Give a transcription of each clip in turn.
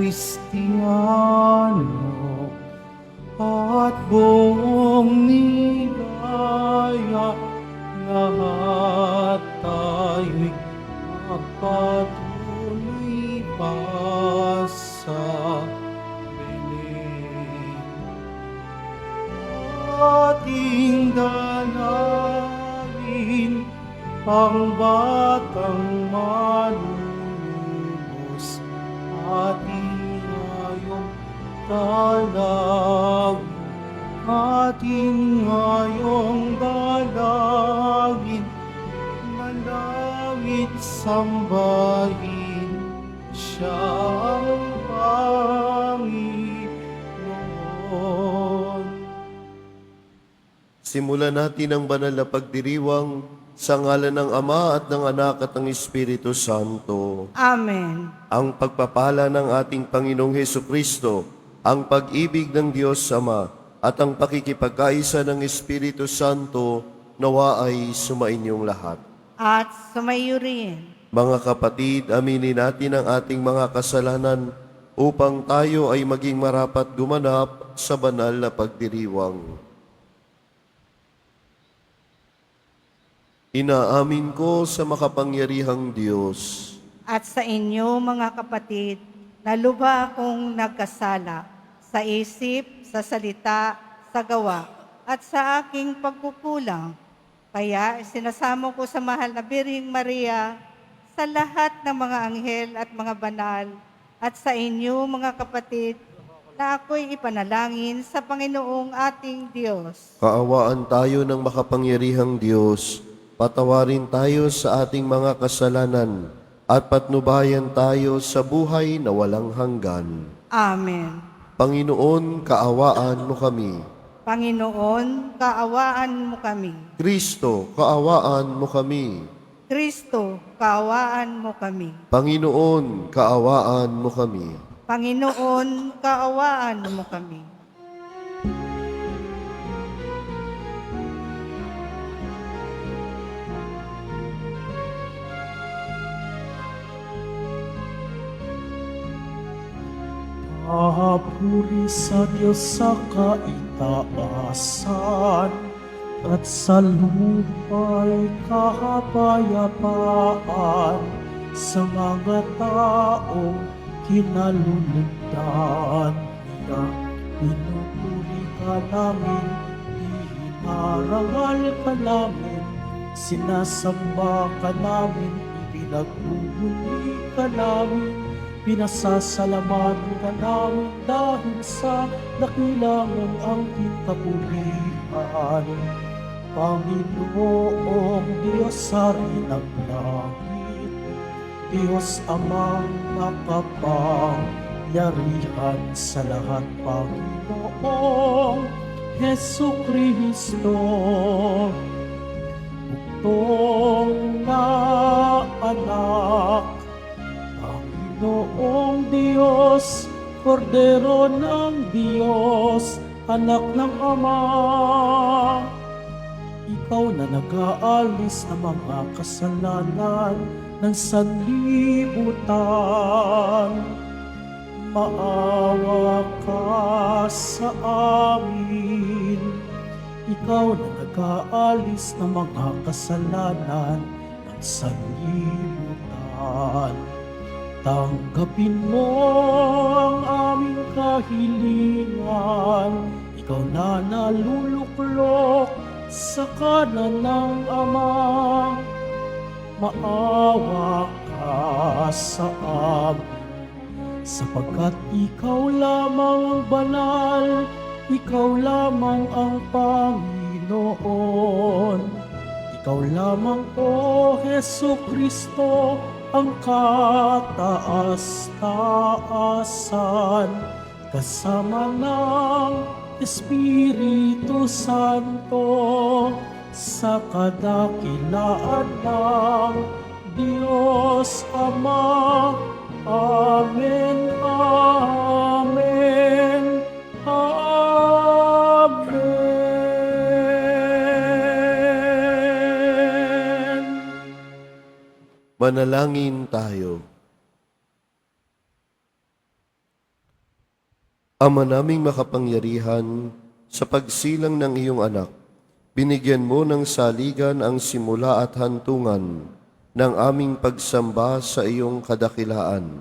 Kristiyano at buong nigaya, lahat tayo'y magpatuloy pa sa Belen. Ating dalangin ang batang manunubos, ating ngayong dalangin, ating ngayong dalangin, malawit sambahin siya ang Panginoon. Simulan natin ang banal na pagdiriwang sa ngalan ng Ama at ng Anak at ng Espiritu Santo. Amen. Ang pagpapala ng ating Panginoong Hesukristo, ang pag-ibig ng Diyos Ama, at ang pakikipagkaisa ng Espiritu Santo nawa ay sumainyong lahat. At sumayo rin. Mga kapatid, aminin natin ang ating mga kasalanan upang tayo ay maging marapat gumanap sa banal na pagdiriwang. Inaamin ko sa makapangyarihang Diyos At sa inyo, mga kapatid, na lubha akong nagkasala sa isip, sa salita, sa gawa, at sa aking pagkukulang. Kaya sinasamo ko sa mahal na Birhing Maria, sa lahat ng mga anghel at mga banal, at sa inyo, mga kapatid, na ako'y ipanalangin sa Panginoong ating Diyos. Kaawaan tayo ng makapangyarihang Diyos, patawarin tayo sa ating mga kasalanan, at patnubayan tayo sa buhay na walang hanggan. Amen. Panginoon, kaawaan mo kami. Panginoon, kaawaan mo kami. Kristo, kaawaan mo kami. Kristo, kaawaan mo kami. Panginoon, kaawaan mo kami. Panginoon, kaawaan mo kami. Papuri sa Diyos sa kaitaasan, at sa lupa'y kahapayapaan sa mga taong kinalulugdan niya. Pinupuri ka namin, hinarangal ka namin, sinasamba ka namin, ipinagbubuli ka namin, pinasasalamatan ka namin dahil sa dakilangan ang kapulian. Panginoong Diyos Hari ng langit, Diyos Amang makapangyarihan sa lahat, Panginoong Hesukristo, buktong na anak, Panginoong Diyos, Kordero ng Diyos, anak ng Ama, ikaw na nag-aalis ng mga kasalanan ng sanlibutan. Maawa ka sa amin, ikaw na nag-aalis ng mga kasalanan ng sanlibutan. Tanggapin mo ang aming kahilingan, ikaw na naluluklok sa kanan ng Ama. Maawa ka sa amin, sapagkat ikaw lamang ang banal, ikaw lamang ang Panginoon. Ikaw lamang, O Hesukristo, ang kataas-taasan, kasama ng Espiritu Santo, sa kadakilaan ng Diyos Ama. Amen, amen, amen. Manalangin tayo. Ama naming makapangyarihan, sa pagsilang ng iyong anak, binigyan mo ng saligan ang simula at hantungan ng aming pagsamba sa iyong kadakilaan.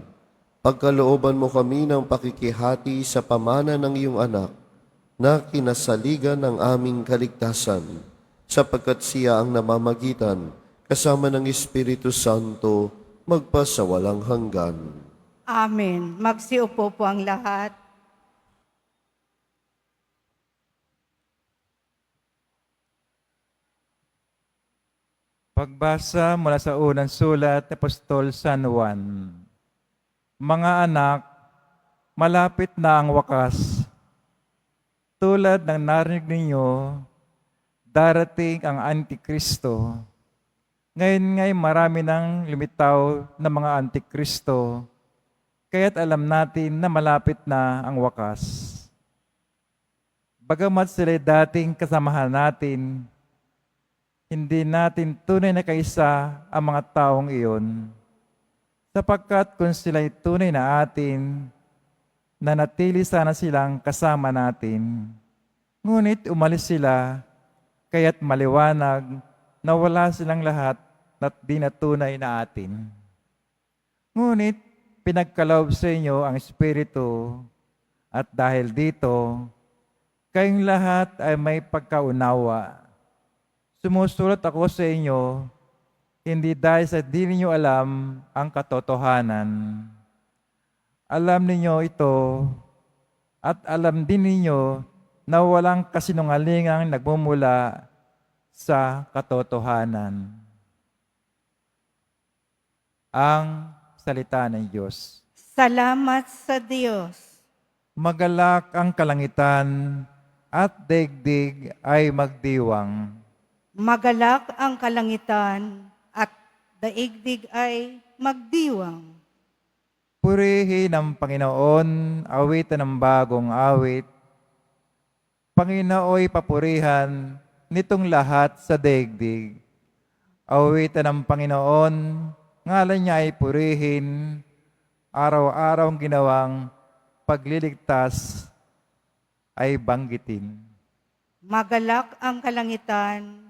Pagkalooban mo kami ng pakikihati sa pamana ng iyong anak na kinasaligan ng aming kaligtasan, sapagkat siya ang namamagitan kasama ng Espiritu Santo magpasawalang hanggan. Amen. Magsiupo po ang lahat. Pagbasa mula sa unang sulat ni Apostol San Juan. Mga anak, malapit na ang wakas. Tulad ng narinig ninyo, darating ang Antikristo. Ngayon ngay marami nang lumitaw na mga Antikristo, kaya't alam natin na malapit na ang wakas. Bagamat sila'y dating kasamahan natin, hindi natin tunay na kaisa ang mga taong iyon, sapagkat kung sila'y tunay na atin, nanatili sana silang kasama natin. Ngunit umalis sila, kaya't maliwanag na wala silang lahat at di na tunay na atin. Ngunit pinagkaloob sa inyo ang Espiritu, at dahil dito, kayong lahat ay may pagkaunawa. Sumusulat ako sa inyo, hindi dahil sa di ninyo alam ang katotohanan. Alam ninyo ito, at alam din ninyo na walang kasinungalingang nagmumula sa katotohanan. Ang salita ng Diyos. Salamat sa Diyos. Magalak ang kalangitan at daigdig ay magdiwang. Magalak ang kalangitan at daigdig ay magdiwang. Purihin ang Panginoon, awitan ng bagong awit. Panginooy papurihan nitong lahat sa daigdig. Awitan ng Panginoon, ngalan niya ay purihin, araw-araw ang ginawang pagliligtas ay banggitin. Magalak ang kalangitan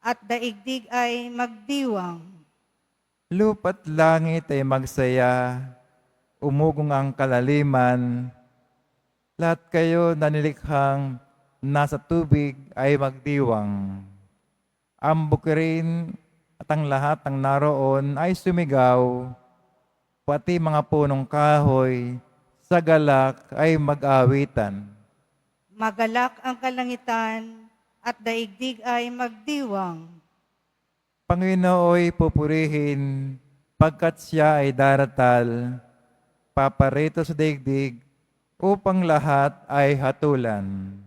at daigdig ay magdiwang. Lupa't langit ay magsaya, umugong ang kalaliman, lahat kayo na nilikhang nasa tubig ay magdiwang. Ang bukirin at ang lahat ng naroon ay sumigaw, pati mga punong kahoy sa galak ay mag-awitan. Magalak ang kalangitan at daigdig ay magdiwang. Panginooy pupurihin, pagkat siya ay daratal, paparito sa daigdig, upang lahat ay hatulan.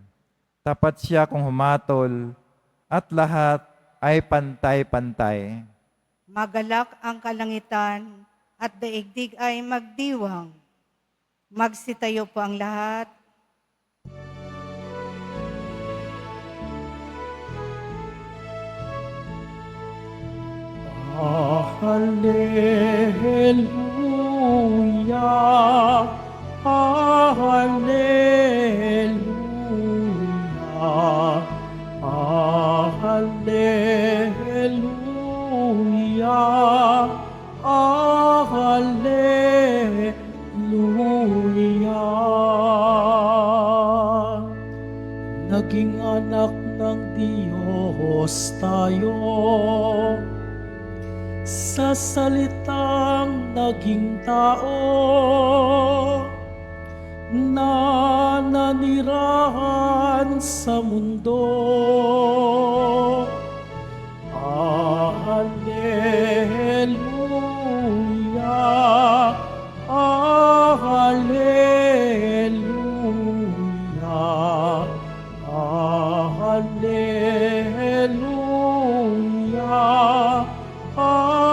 Tapat siya kung humatol, at lahat ay pantay-pantay. Magalak ang kalangitan at daigdig ay magdiwang. Magsitayo po ang lahat. Hallelujah, Hallelujah, Hallelujah, Hallelujah. Naging anak ng Diyos tayo, sa salitang naging tao, na nanirahan sa mundo. Hallelujah, Hallelujah, Hallelujah, Hallelujah.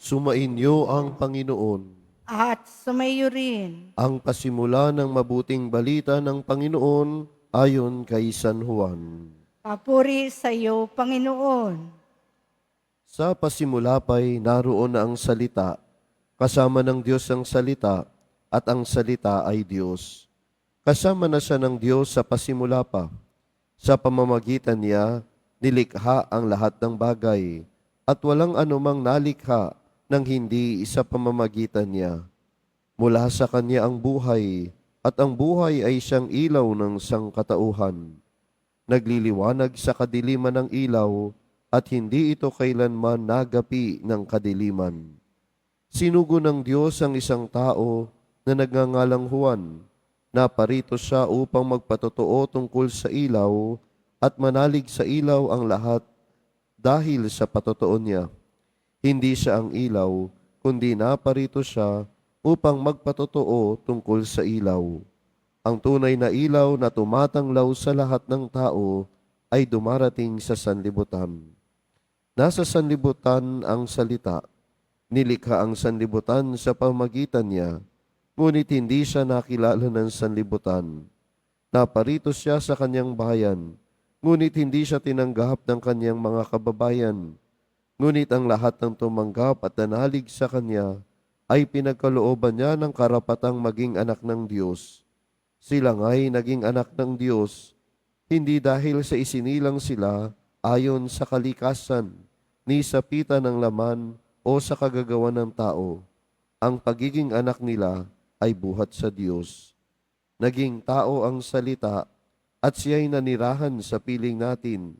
Sumainyo ang Panginoon. At sumayo rin. Ang pasimula ng mabuting balita ng Panginoon ayon kay San Juan. Papuri sa iyo, Panginoon. Sa pasimula pa'y naroon na ang salita, kasama ng Diyos ang salita, at ang salita ay Diyos. Kasama na siya ng Diyos sa pasimula pa. Sa pamamagitan niya, nilikha ang lahat ng bagay, at walang anumang nalikha nang hindi sa pamamagitan niya. Mula sa kanya ang buhay, at ang buhay ay siyang ilaw ng sangkatauhan. Nagliliwanag sa kadiliman ng ilaw, at hindi ito kailanman nagapi ng kadiliman. Sinugo ng Diyos ang isang tao na nagngangalang Juan. Naparito siya upang magpatotoo tungkol sa ilaw at manalig sa ilaw ang lahat dahil sa patotoo niya. Hindi siya ang ilaw, kundi naparito siya upang magpatotoo tungkol sa ilaw. Ang tunay na ilaw na tumatanglaw sa lahat ng tao ay dumarating sa sanlibutan. Nasa sanlibutan ang salita. Nilikha ang sanlibutan sa pamagitan niya, ngunit hindi siya nakilala ng sanlibutan. Naparito siya sa kanyang bayan, ngunit hindi siya tinanggap ng kanyang mga kababayan. Ngunit ang lahat ng tumanggap at nanalig sa kanya ay pinagkalooban niya ng karapatang maging anak ng Diyos. Sila nga'y naging anak ng Diyos, hindi dahil sa isinilang sila ayon sa kalikasan, ni sa pita ng laman o sa kagagawan ng tao. Ang pagiging anak nila ay buhat sa Diyos. Naging tao ang salita at siya'y nanirahan sa piling natin.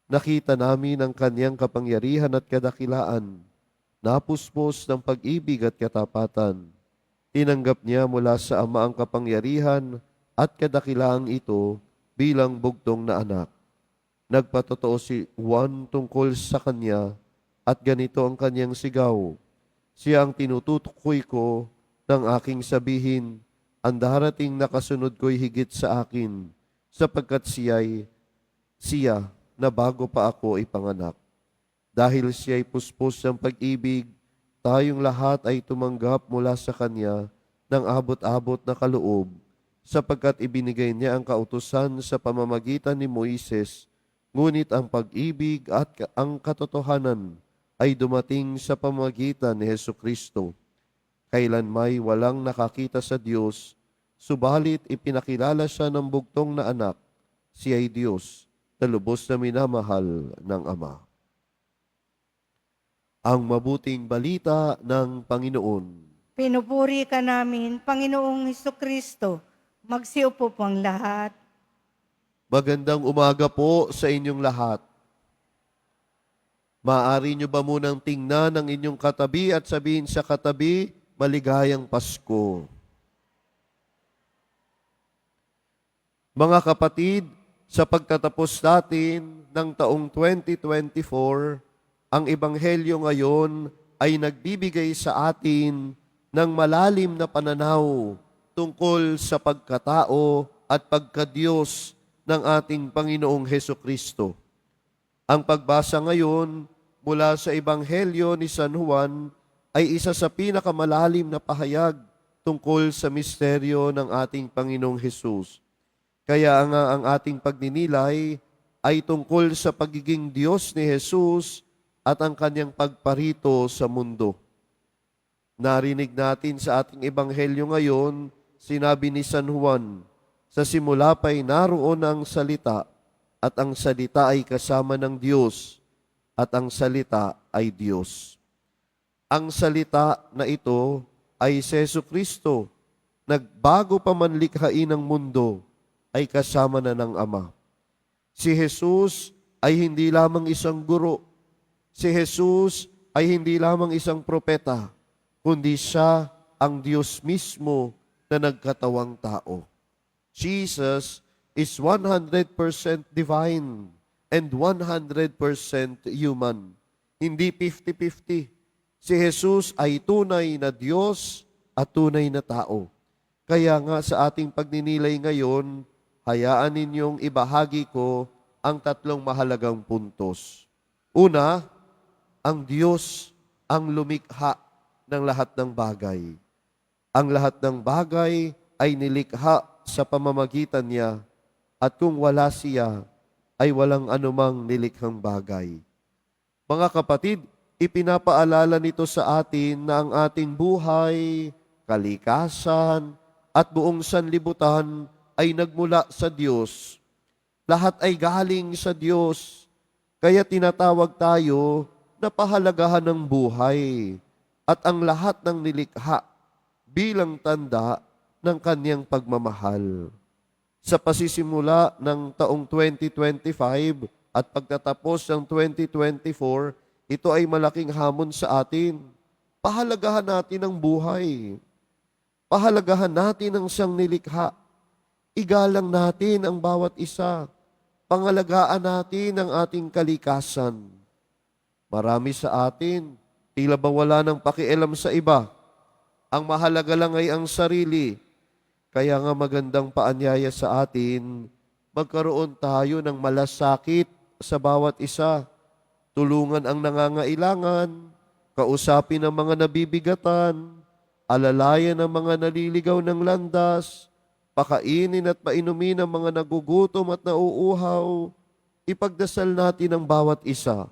Nakita namin ang kanyang kapangyarihan at kadakilaan, napuspos ng pag-ibig at katapatan. Tinanggap niya mula sa Ama ang kapangyarihan at kadakilaang ito bilang bugtong na anak. Nagpatotoo si Juan tungkol sa kanya at ganito ang kanyang sigaw. Siya ang tinutukoy ko ng aking sabihin, ang darating na kasunod ko'y higit sa akin, sapagkat siya na bago pa ako ipanganak. Dahil siya'y puspos ng pag-ibig, tayong lahat ay tumanggap mula sa kanya ng abot-abot na kaloob, sapagkat ibinigay niya ang kautusan sa pamamagitan ni Moises. Ngunit ang pag-ibig at ang katotohanan ay dumating sa pamamagitan ni Hesukristo. Kailanmay walang nakakita sa Diyos, subalit ipinakilala siya ng bugtong na anak, siya ay Diyos, na lubos na minamahal ng Ama. Ang mabuting balita ng Panginoon. Pinupuri ka namin, Panginoong Hesukristo. Magsiupo po ang lahat. Magandang umaga po sa inyong lahat. Maaari nyo ba munang tingnan ang inyong katabi at sabihin sa katabi, maligayang Pasko. Mga kapatid, sa pagtatapos natin ng taong 2024, ang Ebanghelyo ngayon ay nagbibigay sa atin ng malalim na pananaw tungkol sa pagkatao at pagkadiyos ng ating Panginoong Hesukristo. Ang pagbasa ngayon mula sa Ebanghelyo ni San Juan ay isa sa pinakamalalim na pahayag tungkol sa misteryo ng ating Panginoong Hesus. Kaya nga ang ating pagninilay ay tungkol sa pagiging Diyos ni Hesus at ang kanyang pagparito sa mundo. Narinig natin sa ating Ebanghelyo ngayon, sinabi ni San Juan, sa simula pa'y naroon ang salita, at ang salita ay kasama ng Diyos, at ang salita ay Diyos. Ang salita na ito ay si Jesucristo, nagbago pa man likhain ng mundo, ay kasama na ng Ama. Si Jesus ay hindi lamang isang guro. Si Jesus ay hindi lamang isang propeta, kundi siya ang Diyos mismo na nagkatawang tao. Jesus is 100% divine and 100% human. Hindi 50-50. Si Jesus ay tunay na Diyos at tunay na tao. Kaya nga sa ating pagninilay ngayon, hayaan ninyong ibahagi ko ang tatlong mahalagang puntos. Una, ang Diyos ang lumikha ng lahat ng bagay. Ang lahat ng bagay ay nilikha sa pamamagitan niya, at kung wala siya, ay walang anumang nilikhang bagay. Mga kapatid, ipinapaalala nito sa atin na ang ating buhay, kalikasan, at buong sanlibutan ay nagmula sa Diyos. Lahat ay galing sa Diyos. Kaya tinatawag tayo na pahalagahan ng buhay at ang lahat ng nilikha bilang tanda ng kanyang pagmamahal. Sa pasisimula ng taong 2025 at pagtatapos ng 2024, ito ay malaking hamon sa atin. Pahalagahan natin ang buhay. Pahalagahan natin ang siyang nilikha. Igalang natin ang bawat isa. Pangalagaan natin ang ating kalikasan. Marami sa atin, tila ba wala ng pakialam sa iba. Ang mahalaga lang ay ang sarili. Kaya nga magandang paanyaya sa atin, magkaroon tayo ng malasakit sa bawat isa. Tulungan ang nangangailangan, kausapin ang mga nabibigatan, alalayan ang mga naliligaw ng landas, pakainin at painumin ang mga nagugutom at nauuhaw. Ipagdasal natin ang bawat isa.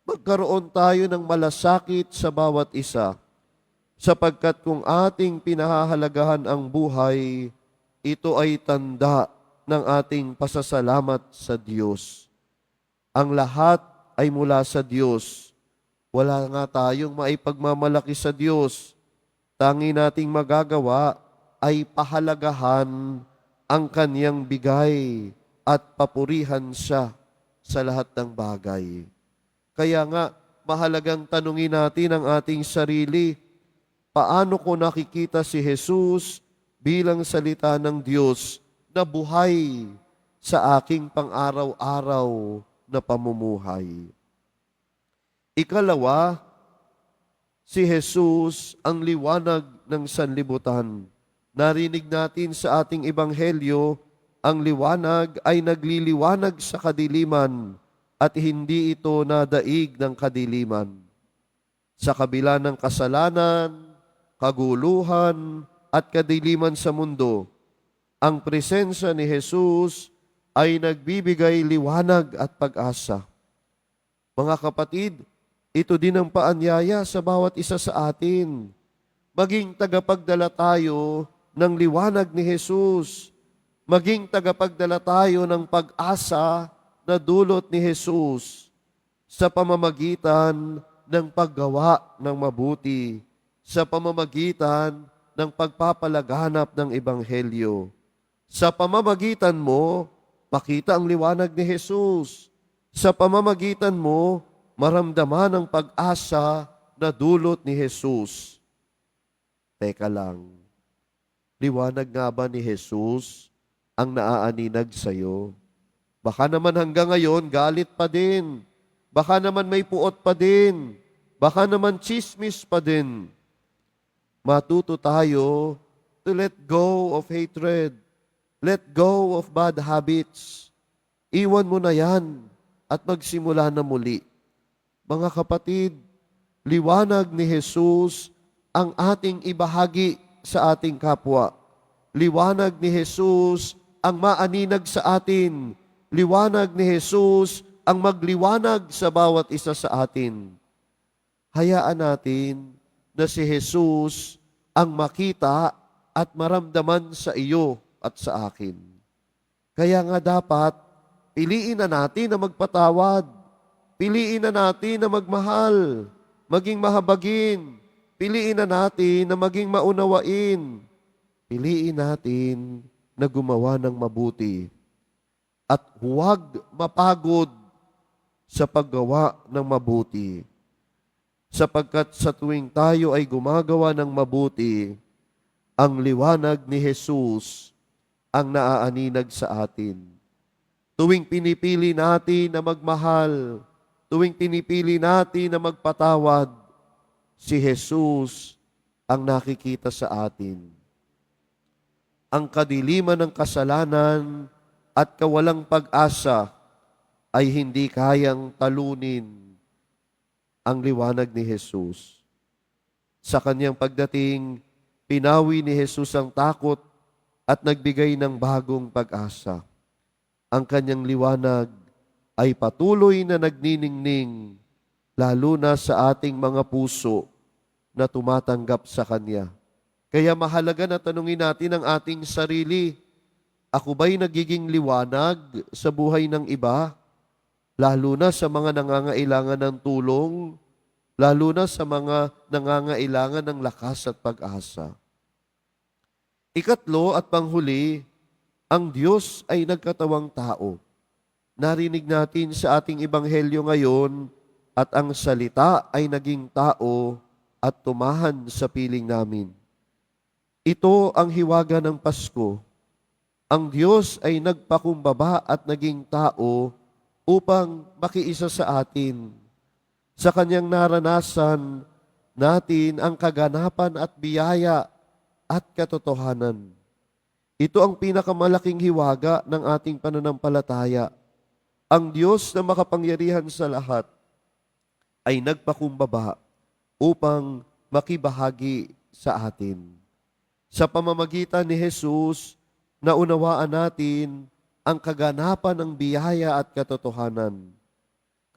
Magkaroon tayo ng malasakit sa bawat isa. Sapagkat kung ating pinahahalagahan ang buhay, ito ay tanda ng ating pasasalamat sa Diyos. Ang lahat ay mula sa Diyos. Wala nga tayong maipagmamalaki sa Diyos. Tangi nating magagawa ay pahalagahan ang Kanyang bigay at papurihan siya sa lahat ng bagay. Kaya nga, mahalagang tanungin natin ang ating sarili, paano ko nakikita si Jesus bilang salita ng Diyos na buhay sa aking pang-araw-araw na pamumuhay? Ikalawa, si Jesus ang liwanag ng sanlibutan. Narinig natin sa ating ebanghelyo, ang liwanag ay nagliliwanag sa kadiliman at hindi ito nadaig ng kadiliman. Sa kabila ng kasalanan, kaguluhan, at kadiliman sa mundo, ang presensya ni Jesus ay nagbibigay liwanag at pag-asa. Mga kapatid, ito din ang paanyaya sa bawat isa sa atin. Maging tagapagdala tayo ng liwanag ni Jesus. Maging tagapagdala tayo ng pag-asa na dulot ni Jesus sa pamamagitan ng paggawa ng mabuti, sa pamamagitan ng pagpapalaganap ng Ebanghelyo. Sa pamamagitan mo, makita ang liwanag ni Jesus. Sa pamamagitan mo, maramdaman ang pag-asa na dulot ni Jesus. Teka lang, liwanag nga ba ni Jesus ang naaaninag sa'yo? Baka naman hanggang ngayon, galit pa din. Baka naman may puot pa din. Baka naman chismis pa din. Matuto tayo to let go of hatred. Let go of bad habits. Iwan mo na yan at magsimula na muli. Mga kapatid, liwanag ni Jesus ang ating ibahagi sa ating kapwa. Liwanag ni Jesus ang maaninag sa atin. Liwanag ni Jesus ang magliwanag sa bawat isa sa atin. Hayaan natin na si Jesus ang makita at maramdaman sa iyo at sa akin. Kaya nga dapat, piliin na natin na magpatawad. Piliin na natin na magmahal, maging mahabagin. Piliin na natin na maging maunawain. Piliin natin na gumawa ng mabuti. At huwag mapagod sa paggawa ng mabuti. Sapagkat sa tuwing tayo ay gumagawa ng mabuti, ang liwanag ni Jesus ang naaaninag sa atin. Tuwing pinipili natin na magmahal, tuwing pinipili natin na magpatawad, si Jesus ang nakikita sa atin. Ang kadiliman ng kasalanan at kawalang pag-asa ay hindi kayang talunin ang liwanag ni Jesus. Sa kanyang pagdating, pinawi ni Jesus ang takot at nagbigay ng bagong pag-asa. Ang kanyang liwanag ay patuloy na nagniningning lalo na sa ating mga puso na tumatanggap sa Kanya. Kaya mahalaga na tanungin natin ang ating sarili, ako ba'y nagiging liwanag sa buhay ng iba? Lalo na sa mga nangangailangan ng tulong, lalo na sa mga nangangailangan ng lakas at pag-asa. Ikatlo at panghuli, ang Diyos ay nagkatawang tao. Narinig natin sa ating ebanghelyo ngayon at ang salita ay naging tao at tumahan sa piling namin. Ito ang hiwaga ng Pasko. Ang Diyos ay nagpakumbaba at naging tao upang makiisa sa atin. Sa Kanyang naranasan natin ang kaganapan at biyaya at katotohanan. Ito ang pinakamalaking hiwaga ng ating pananampalataya. Ang Diyos na makapangyarihan sa lahat ay nagpakumbaba upang makibahagi sa atin. Sa pamamagitan ni Jesus, naunawaan natin ang kaganapan ng biyaya at katotohanan.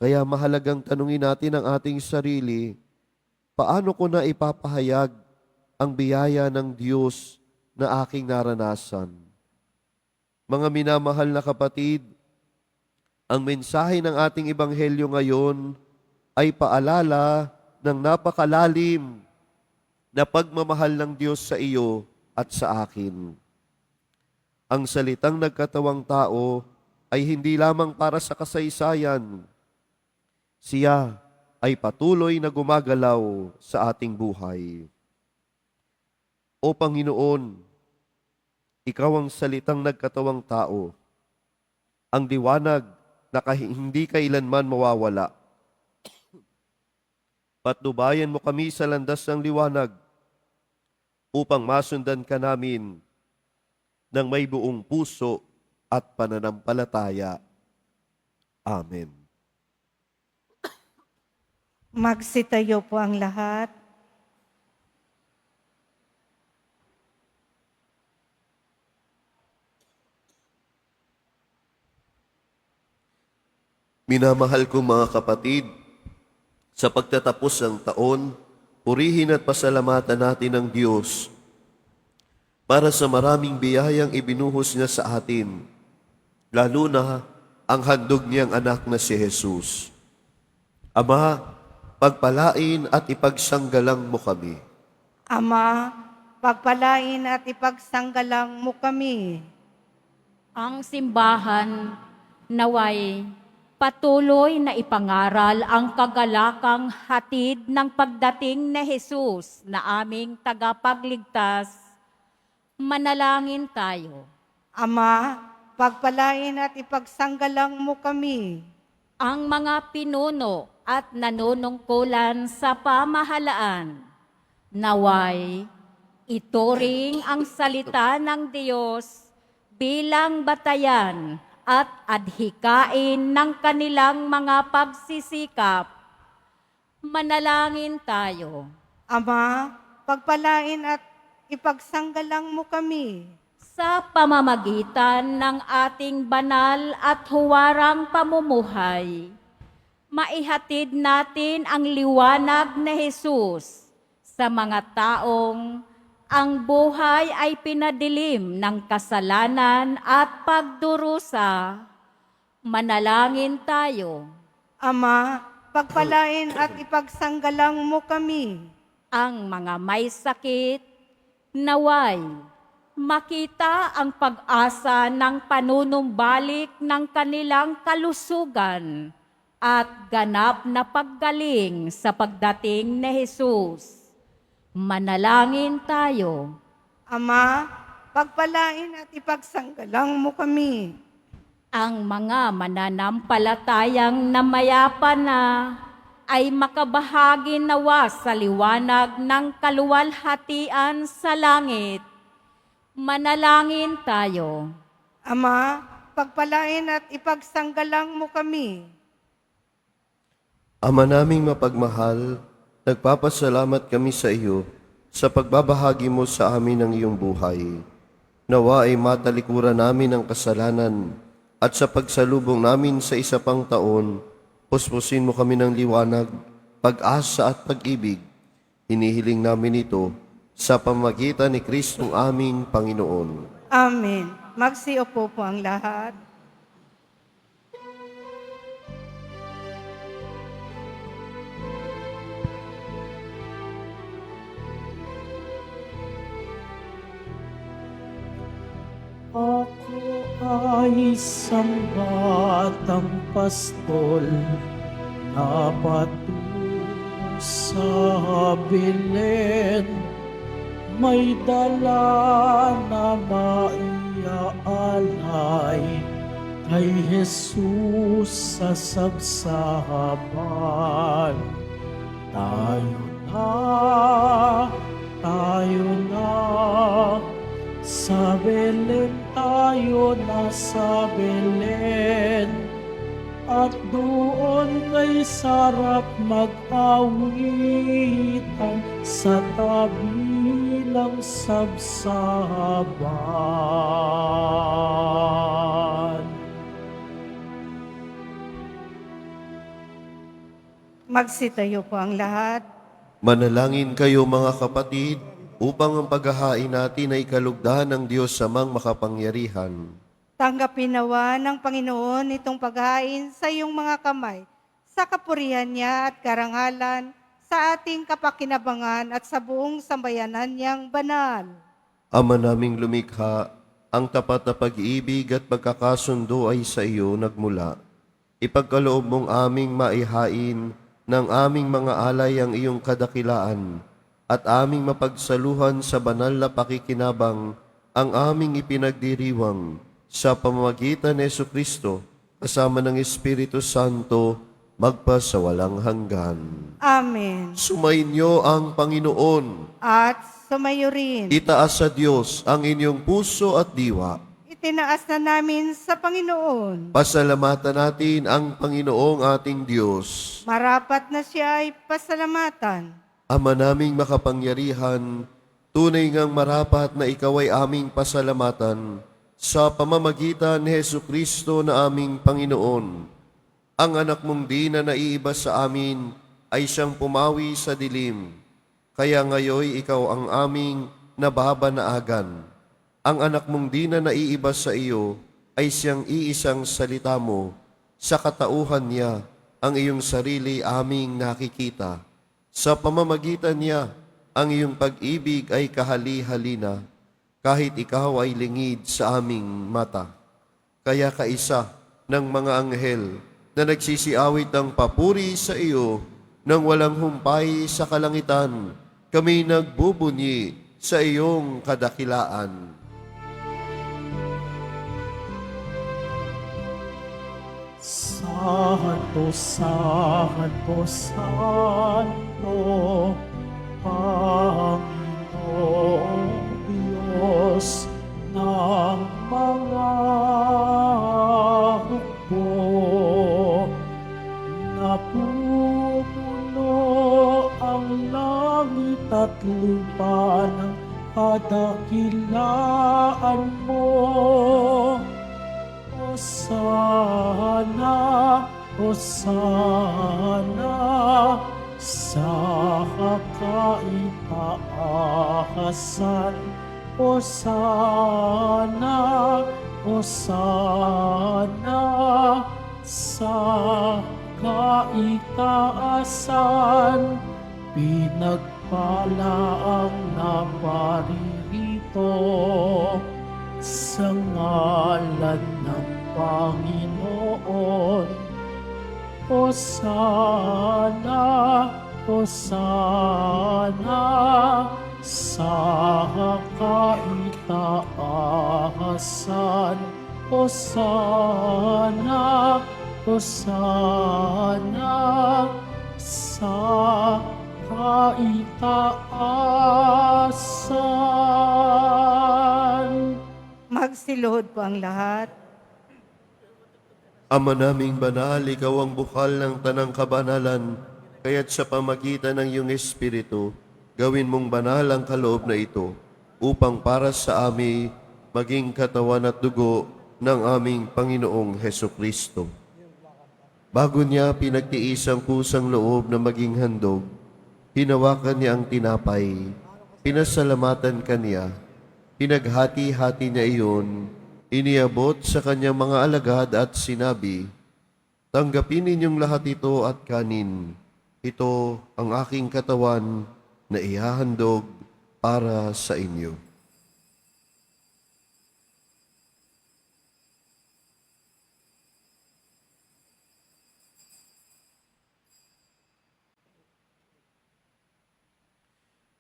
Kaya mahalagang tanungin natin ang ating sarili, paano ko na ipapahayag ang biyaya ng Diyos na aking naranasan? Mga minamahal na kapatid, ang mensahe ng ating ebanghelyo ngayon ay paalala ng napakalalim na pagmamahal ng Diyos sa iyo at sa akin. Ang salitang nagkatawang tao ay hindi lamang para sa kasaysayan. Siya ay patuloy na gumagalaw sa ating buhay. O Panginoon, Ikaw ang salitang nagkatawang tao, ang liwanag na hindi kailanman mawawala. Patnubayan mo kami sa landas ng liwanag upang masundan ka namin ng may buong puso at pananampalataya. Amen. Magsitayo po ang lahat. Minamahal kong mga kapatid, sa pagtatapos ng taon, purihin at pasalamatan natin ang Diyos para sa maraming biyayang ibinuhos niya sa atin, lalo na ang handog niyang anak na si Jesus. Ama, pagpalain at ipagsanggalang mo kami. Ama, pagpalain at ipagsanggalang mo kami. Ang simbahan naway patuloy na ipangaral ang kagalakang hatid ng pagdating ni Jesus na aming tagapagligtas. Manalangin tayo. Ama, pagpalain at ipagsanggalang mo kami. Ang mga pinuno at nanunungkulan sa pamahalaan, naway ituring ang salita ng Diyos bilang batayan at adhikain ng kanilang mga pagsisikap. Manalangin tayo. Ama, pagpalain at ipagsanggalang mo kami. Sa pamamagitan ng ating banal at huwarang pamumuhay, maihatid natin ang liwanag na Jesus sa mga taong ang buhay ay pinadilim ng kasalanan at pagdurusa. Manalangin tayo. Ama, pagpalain at ipagsanggalang mo kami. Ang mga may sakit, naway makita ang pag-asa ng panunumbalik ng kanilang kalusugan at ganap na paggaling sa pagdating ni Jesus. Manalangin tayo. Ama, pagpalain at ipagsanggalang mo kami. Ang mga mananampalatayang namayapa na ay makabahagi nawa sa liwanag ng kaluwalhatian sa langit. Manalangin tayo. Ama, pagpalain at ipagsanggalang mo kami. Ama naming mapagmahal, nagpapasalamat kami sa iyo sa pagbabahagi mo sa amin ng iyong buhay. Nawa ay matalikuran namin ang kasalanan at sa pagsalubong namin sa isa pang taon, puspusin mo kami ng liwanag pag-asa at pag-ibig. Hinihiling namin ito sa pamamagitan ni Kristong aming Panginoon. Amen. Magsiupo po ang lahat. Ako ay isang batang pastol na patungo sa Belen. May dala na maiaalay kay Jesus sa sabsaban. Tayo na, sa Belen tayo na sa Belen, at doon kay sarap mag-awitan sa tabi ng sabsaban. Magsitayo po ang lahat. Manalangin kayo mga kapatid, upang ang paghahain natin ay kalugdan ng Diyos Amang makapangyarihan. Tanggapin nawa ng Panginoon itong paghain sa iyong mga kamay, sa kapurihan niya at karangalan, sa ating kapakinabangan at sa buong sambayanan niyang banal. Ama naming lumikha, ang tapat na pag-ibig at pagkakasundo ay sa iyo nagmula. Ipagkaloob mong aming maihain ng aming mga alay ang iyong kadakilaan, at aming mapagsaluhan sa banal na pakikinabang ang aming ipinagdiriwang sa pamamagitan ni Jesucristo kasama ng Espiritu Santo magpasawalang hanggan. Amen. Sumainyo ang Panginoon. At sumayo rin. Itaas sa Diyos ang inyong puso at diwa. Itinaas na namin sa Panginoon. Pasalamatan natin ang Panginoong ating Diyos. Marapat na siya ay pasalamatan. Ama naming makapangyarihan, tunay ngang marapat na ikaw ay aming pasalamatan sa pamamagitan ni Jesucristo na aming Panginoon. Ang anak mong di na naiiba sa amin ay siyang pumawi sa dilim. Kaya ngayoy ikaw ang aming nababanaagan. Ang anak mong di na naiiba sa iyo ay siyang iisang salita mo. Sa katauhan niya, ang iyong sarili aming nakikita. Sa pamamagitan niya, ang iyong pag-ibig ay kahali-halina, kahit ikaw ay lingid sa aming mata. Kaya kaisa ng mga anghel na nagsisiawit ng papuri sa iyo nang walang humpay sa kalangitan, kami nagbubunyi sa iyong kadakilaan. Santo, Santo, Santo, Panginoong Diyos ng mga hukbo, napupuno ang langit at lupa ng kadakilaan mo. Hosana, Hosana, sa kaitaasan. Hosana, Hosana, sa kaitaasan. Pinagpala ang naparirito sa ngalan ng Panginoon. Hosana, Hosana, sa kaitaasan. Hosana, Hosana, sa kaitaasan. Magsiluhod po ang lahat. Ama naming banal, ikaw ang bukal ng tanang kabanalan, kaya't sa pamagitan ng iyong Espiritu, gawin mong banal ang kaloob na ito, upang para sa amin maging katawan at dugo ng aming Panginoong Hesukristo. Bago niya pinagtiis ang kusang loob na maging handog, hinawakan niya ang tinapay, pinasalamatan kaniya, pinaghati-hati niya iyon, iniabot sa kanyang mga alagad at sinabi, "Tanggapin ninyong lahat ito at kanin. Ito ang aking katawan na ihahandog para sa inyo."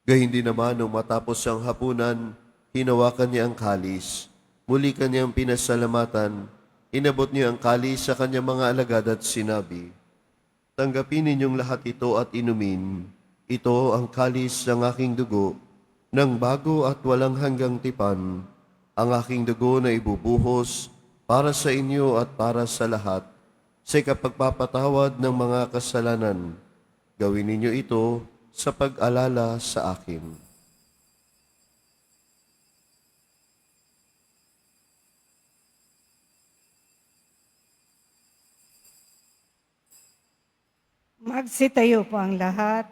Gayun din naman nung matapos ang hapunan, hinawakan niya ang kalis. Muli kanyang pinasalamatan, inabot niya ang kalis sa kanyang mga alagad at sinabi, "Tanggapin ninyong lahat ito at inumin. Ito ang kalis ng aking dugo, ng bago at walang hanggang tipan, ang aking dugo na ibubuhos para sa inyo at para sa lahat, sa ikapagpapatawad ng mga kasalanan. Gawin ninyo ito sa pag-alala sa akin." Magsitayo po ang lahat.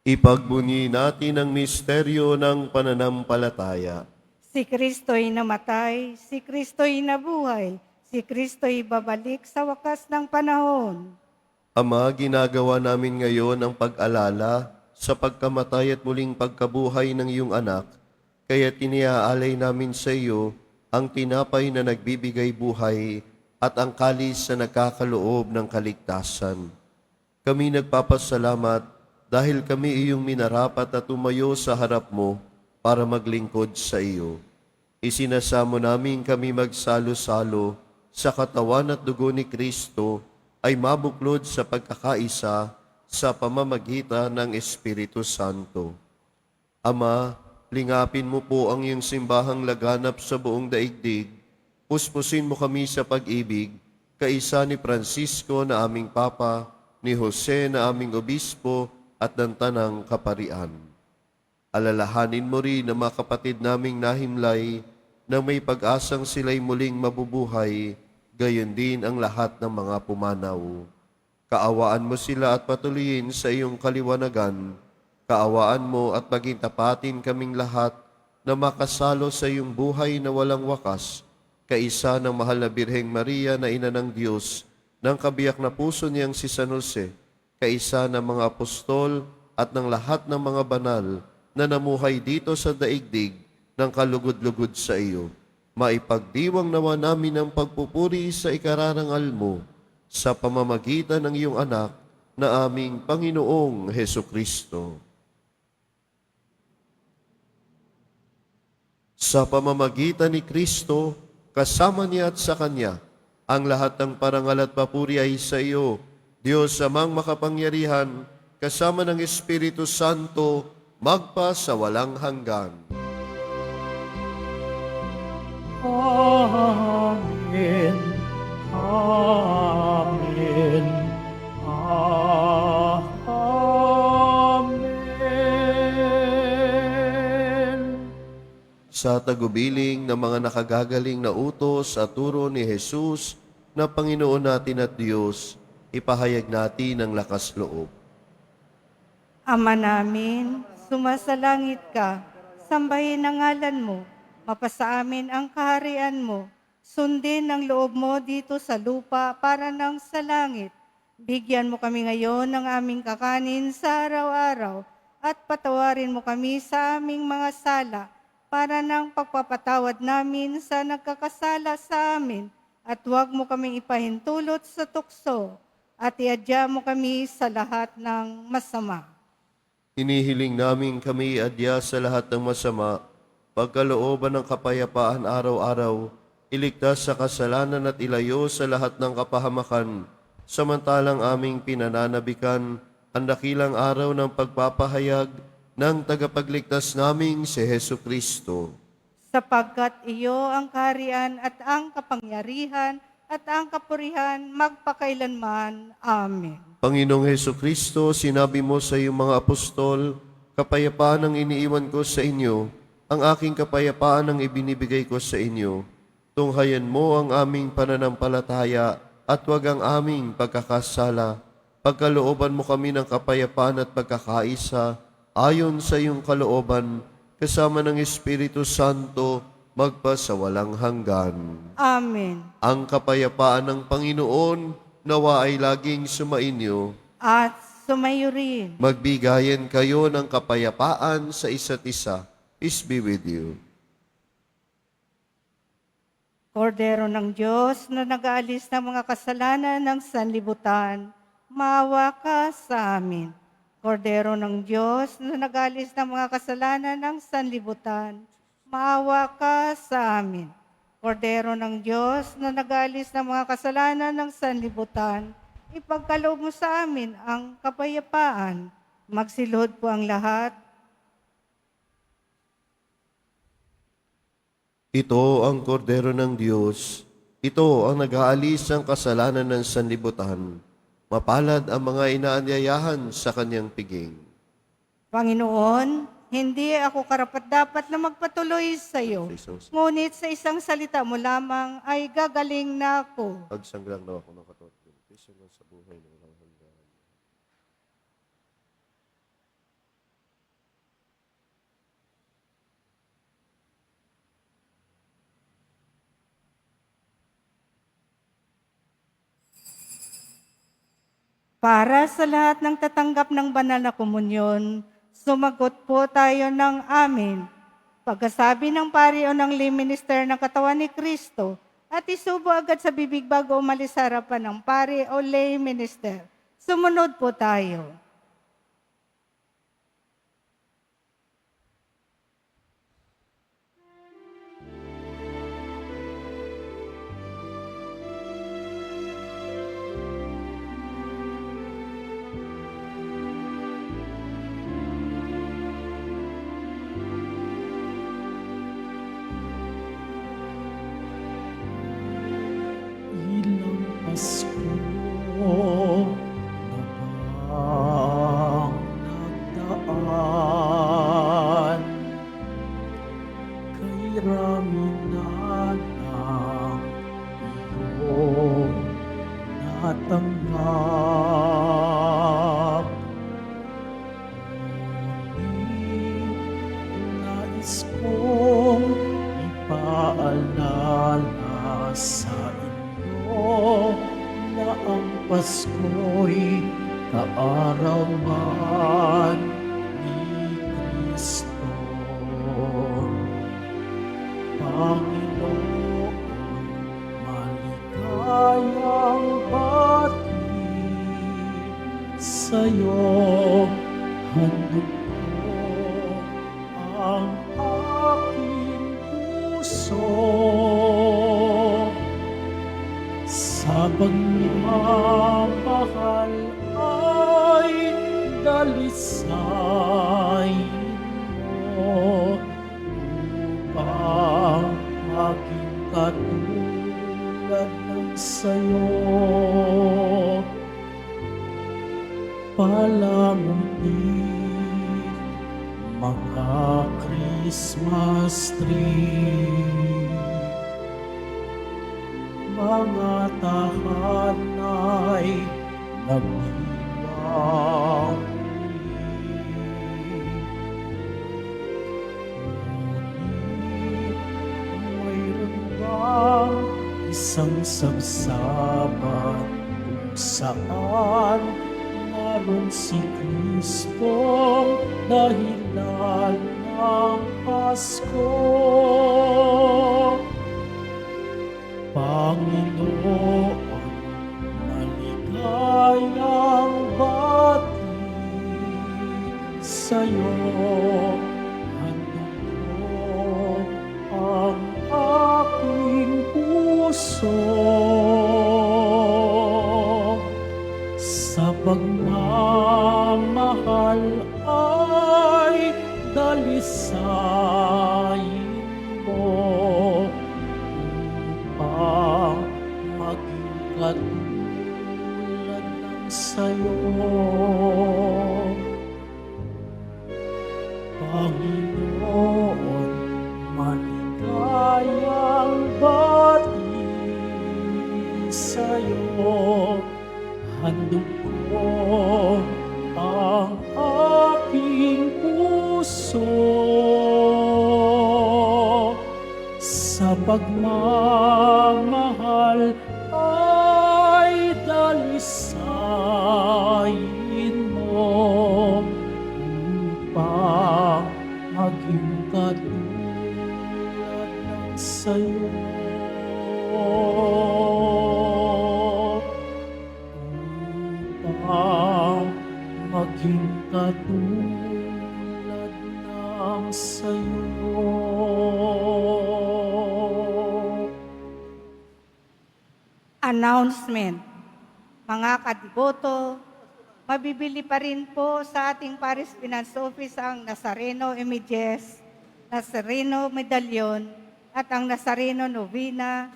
Ipagbunyi natin ang misteryo ng pananampalataya. Si Kristo'y namatay, si Kristo'y nabuhay, si Kristo'y babalik sa wakas ng panahon. Ama, ginagawa namin ngayon ang pag-alala sa pagkamatay at muling pagkabuhay ng iyong anak, kaya tiniaalay namin sa iyo ang tinapay na nagbibigay buhay at ang kalis na nagkakaloob ng kaligtasan. Kami nagpapasalamat dahil kami iyong minarapat at tumayo sa harap mo para maglingkod sa iyo. Isinasamo namin kami magsalo-salo sa katawan at dugo ni Kristo ay mabuklod sa pagkakaisa sa pamamagitan ng Espiritu Santo. Ama, lingapin mo po ang iyong simbahang laganap sa buong daigdig. Puspusin mo kami sa pag-ibig, kaisa ni Francisco na aming Papa, ni Jose na aming Obispo, at ng Tanang Kaparian. Alalahanin mo rin ang mga kapatid naming nahimlay na may pag-asang sila'y muling mabubuhay, gayon din ang lahat ng mga pumanaw. Kaawaan mo sila at patuloyin sa iyong kaliwanagan. Kaawaan mo at maging tapatin kaming lahat na makasalo sa iyong buhay na walang wakas, kaisa ng mahal na Birheng Maria na Ina ng Diyos, ng kabiyak na puso niyang si San Jose, kaisa ng mga apostol at ng lahat ng mga banal na namuhay dito sa daigdig ng kalugod-lugod sa iyo. Maipagdiwang nawa namin ang pagpupuri sa ikararangal mo sa pamamagitan ng iyong anak na aming Panginoong Hesukristo. Sa pamamagitan ni Kristo, kasama niya at sa Kanya, ang lahat ng parangal at papuri ay sa iyo, Diyos amang makapangyarihan, kasama ng Espiritu Santo, magpa sa walang hanggan. Amen. Amen. Amen. Sa tagubiling ng mga nakagagaling na utos at turo ni Jesus na Panginoon natin at Diyos, ipahayag natin ang lakas loob. Ama namin, sumasalangit ka, sambahin ang ngalan mo, mapasa amin ang kaharian mo, sundin ang loob mo dito sa lupa para nang sa langit. Bigyan mo kami ngayon ng aming kakanin sa araw-araw at patawarin mo kami sa aming mga sala para nang pagpapatawad namin sa nagkakasala sa amin at huwag mo kaming ipahintulot sa tukso at iadya mo kami sa lahat ng masama. Hinihiling namin kami adya sa lahat ng masama, pagkalooban ng kapayapaan araw-araw, iligtas sa kasalanan at ilayo sa lahat ng kapahamakan, samantalang aming pinananabikan ang dakilang araw ng pagpapahayag ng tagapagligtas naming si Hesukristo. Sapagkat iyo ang kaharian at ang kapangyarihan at ang kapurihan magpakailanman. Amen. Panginoong Hesukristo, sinabi mo sa iyong mga apostol, kapayapaan ang iniiwan ko sa inyo, ang aking kapayapaan ang ibinibigay ko sa inyo. Tunghayan mo ang aming pananampalataya at wag ang aming pagkakasala. Pagkalooban mo kami ng kapayapaan at pagkakaisa, ayon sa iyong kalooban, kasama ng Espiritu Santo, magpasawalang hanggan. Amen. Ang kapayapaan ng Panginoon, nawa ay laging sumainyo. At sumayo rin. Magbigayan kayo ng kapayapaan sa isa't isa. Peace be with you. Kordero ng Diyos na nag-aalis ng mga kasalanan ng sanlibutan, maawa ka sa amin. Kordero ng Diyos na nag-aalis ng mga kasalanan ng sanlibutan, maawa ka sa amin. Kordero ng Diyos na nag-aalis ng mga kasalanan ng sanlibutan, ipagkaloob mo sa amin ang kapayapaan. Magsilod po ang lahat. Ito ang kordero ng Diyos. Ito ang nag-aalis ng kasalanan ng sanlibutan. Mapalad ang mga inaanyayahan sa kanyang piging. Panginoon, hindi ako karapat-dapat na magpatuloy sa iyo. Ngunit sa isang salita mo lamang ay gagaling na ako. Pagsanglang na ako ng katotohanan. Kristo na sa buhay ng walang hanggan. Para sa lahat ng tatanggap ng banal na komunyon, sumagot po tayo ng amin. Pagkasabi ng pari o ng lay minister ng katawan ni Kristo, at isubo agad sa bibig bago umalis sa harapan ng pari o lay minister. Sumunod po tayo. Ilang Pasko na bang nagdaan, kay rami na ng iyong natanggap. Ngunit nais kong ipaalala sa inyo na ang Pasko'y kaarawan ni Kristo. Panginoon, maligayang bati sa'yo, handog ko ang aking puso. Sa pagmamahal ay dalisain mo upang maging katulad ng sayo. Palamupit mga Christmas tree, mga tahanay nagdiwang ngunit mayroon bang isang sabsaban kung saan naroon si Kristong dahilan ng Pasko? Panginoon, maligayang bati sa'yo, handog ko ang aking puso. Sa pagmamahal ay dalisain mo upang maging katulad ng sayo. Panginoon, maligayang bati sa'yo. Handog ko ang aking puso sa pagmamahal ay dalisayin mo upang maging katulad ng sa'yo. Upang maging katulad ng sa'yo. Announcement. Mga kadiboto, mabibili pa rin po sa ating Paris Finance Office ang Nazareno Images, Nazareno Medallion, at ang Nazareno Novena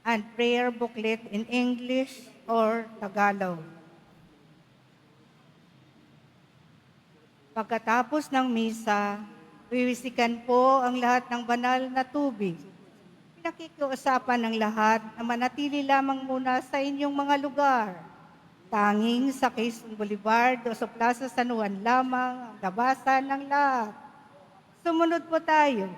and Prayer Booklet in English or Tagalog. Pagkatapos ng misa, wiwisikan po ang lahat ng banal na tubig. Pinakikiusapan ng lahat na manatili lamang muna sa inyong mga lugar. Tanging sa Quezon Boulevard o sa Plaza San Juan lamang ang labasan ng lahat. Sumunod po tayo.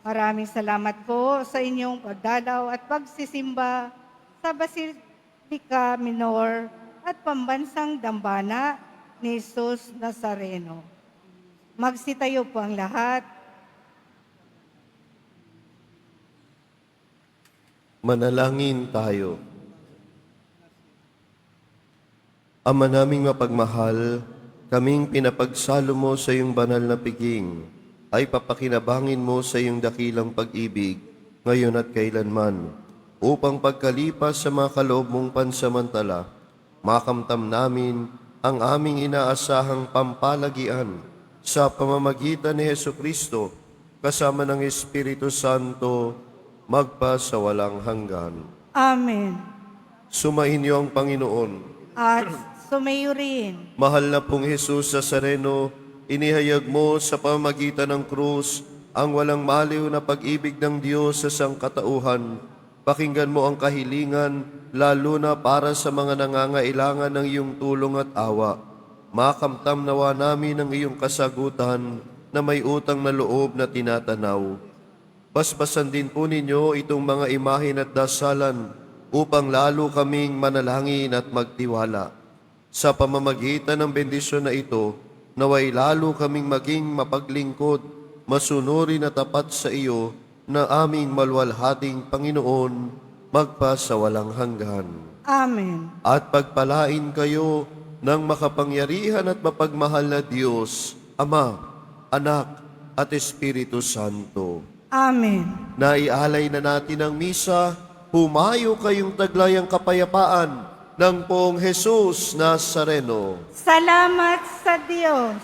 Maraming salamat po sa inyong pagdalaw at pagsisimba sa Basilica Minor at Pambansang Dambana ni Jesus Nazareno. Magsitayo po ang lahat. Manalangin tayo. Ama naming mapagmahal, kaming pinapagsalo mo sa iyong banal na piging, ay papakinabangin mo sa iyong dakilang pag-ibig, ngayon at kailanman, upang pagkalipas sa mga kaloob mong pansamantala, makamtam namin ang aming inaasahang pampalagian sa pamamagitan ni Jesucristo, kasama ng Espiritu Santo, magpa sa walang hanggan. Amen. Sumainyo ang Panginoon. At sumayo rin. Mahal na pong Jesus Nazareno, inihayag mo sa pamamagitan ng krus ang walang maliw na pag-ibig ng Diyos sa sangkatauhan. Pakinggan mo ang kahilingan, lalo na para sa mga nangangailangan ng iyong tulong at awa. Makamtam nawa namin ang iyong kasagutan na may utang na loob na tinatanaw. Basbasan din po ninyo itong mga imahin at dasalan upang lalo kaming manalangin at magtiwala. Sa pamamagitan ng bendisyon na ito, naway lalo kaming maging mapaglingkod, masunurin at tapat sa iyo na aming malwalhating Panginoon, magpa sa walang hanggan. Amen. At pagpalain kayo ng makapangyarihan at mapagmahal na Diyos, Ama, Anak at Espiritu Santo. Amen. Naialay na natin ang misa, humayo kayong taglayang kapayapaan ng Poong Jesus Nazareno. Salamat sa Diyos.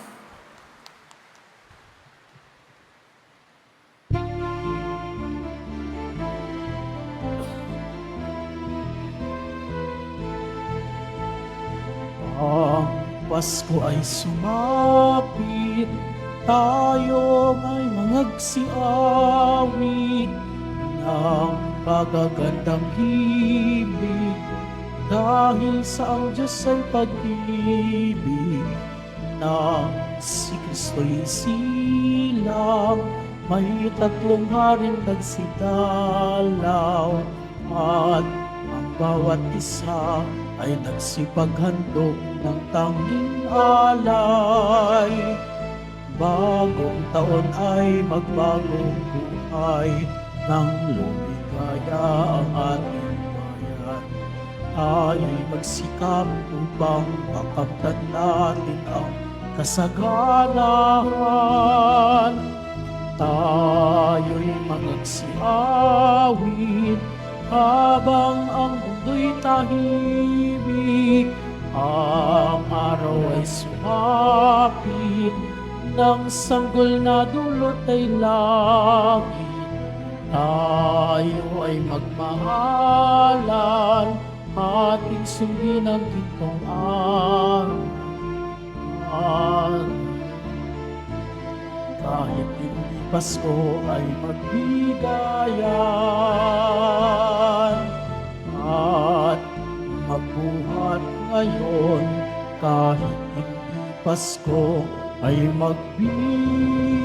Ang Pasko ay sumapit, tayo ay mangagsiawit ng kagagandang himig, dahil sa ang Diyos ay pag-ibig. Nang si Kristo'y silang, may tatlong haring nagsidalaw, at ang bawat isa ay nagsipaghandog ng tanging alay. Bagong taon ay magbagong buhay, nang lumigaya ang ating bayan. Tayo'y magsikap upang makamtan natin ang kasaganahan. Tayo'y magsiawit habang ang mundo'y tahimik. Ang araw ay sumapit, ng sanggol na dulot ay langit. Tayo ay magmahalan, ating sundin ang gintong araw. Kahit hindi Pasko ay magbigayan, at ngayon, kahit hindi Pasko ay magbigayan.